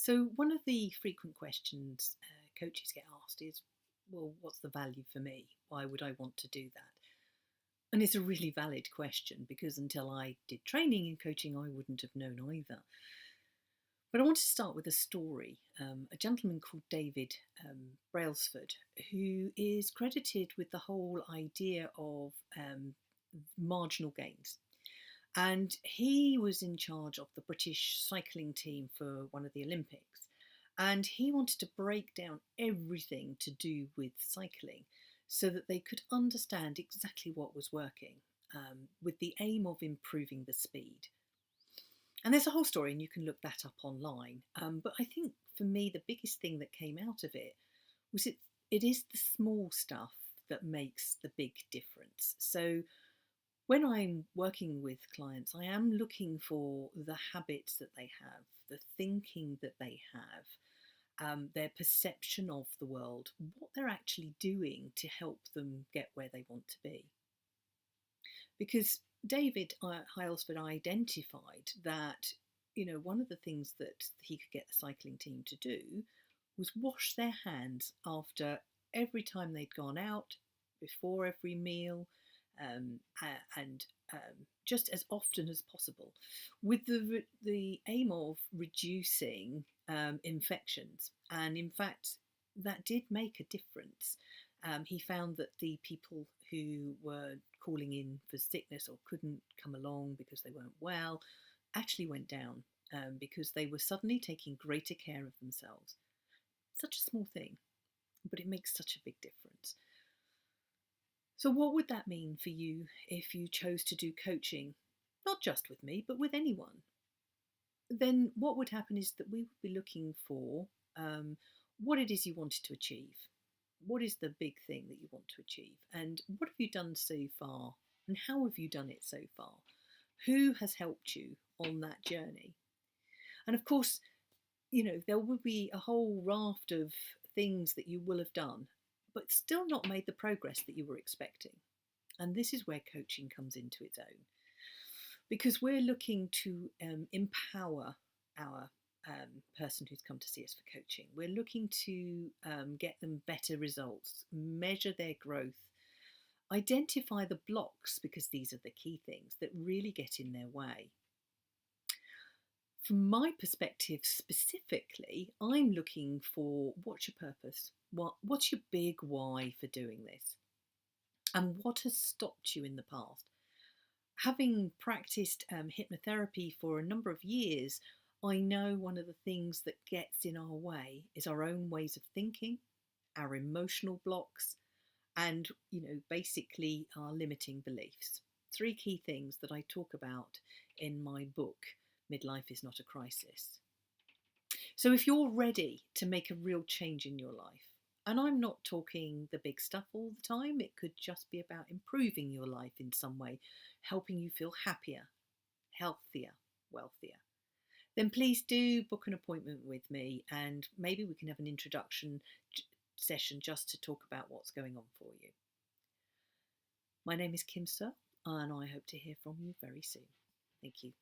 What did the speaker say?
So, one of the frequent questions coaches get asked is, well, what's the value for me? Why would I want to do that? And it's a really valid question because until I did training in coaching, I wouldn't have known either. But I want to start with a story. A gentleman called David Brailsford, who is credited with the whole idea of marginal gains. And he was in charge of the British cycling team for one of the Olympics. And he wanted to break down everything to do with cycling so that they could understand exactly what was working, with the aim of improving the speed. And there's a whole story, and you can look that up online. But I think for me, the biggest thing that came out of it was it is the small stuff that makes the big difference. So when I'm working with clients, I am looking for the habits that they have, the thinking that they have, their perception of the world, what they're actually doing to help them get where they want to be. Because David Hylesford identified that, one of the things that he could get the cycling team to do was wash their hands after every time they'd gone out, before every meal, and just as often as possible, with the aim of reducing infections. And in fact, that did make a difference. He found that the people who were calling in for sickness or couldn't come along because they weren't well actually went down, because they were suddenly taking greater care of themselves. Such a small thing, but it makes such a big difference. So what would that mean for you if you chose to do coaching, not just with me, but with anyone? Then what would happen is that we would be looking for what it is you wanted to achieve. What is the big thing that you want to achieve? And what have you done so far? And how have you done it so far? Who has helped you on that journey? And of course, there will be a whole raft of things that you will have done, but still not made the progress that you were expecting. And this is where coaching comes into its own, because we're looking to empower our person who's come to see us for coaching. We're looking to get them better results, measure their growth, identify the blocks, because these are the key things that really get in their way. From my perspective specifically, I'm looking for what's your purpose? What's your big why for doing this? And what has stopped you in the past? Having practiced hypnotherapy for a number of years, I know one of the things that gets in our way is our own ways of thinking, our emotional blocks, and, basically our limiting beliefs. Three key things that I talk about in my book, Midlife is Not a Crisis. So if you're ready to make a real change in your life, and I'm not talking the big stuff all the time, it could just be about improving your life in some way, helping you feel happier, healthier, wealthier, then please do book an appointment with me, and maybe we can have an introduction session just to talk about what's going on for you. My name is Kim Searle, and I hope to hear from you very soon. Thank you.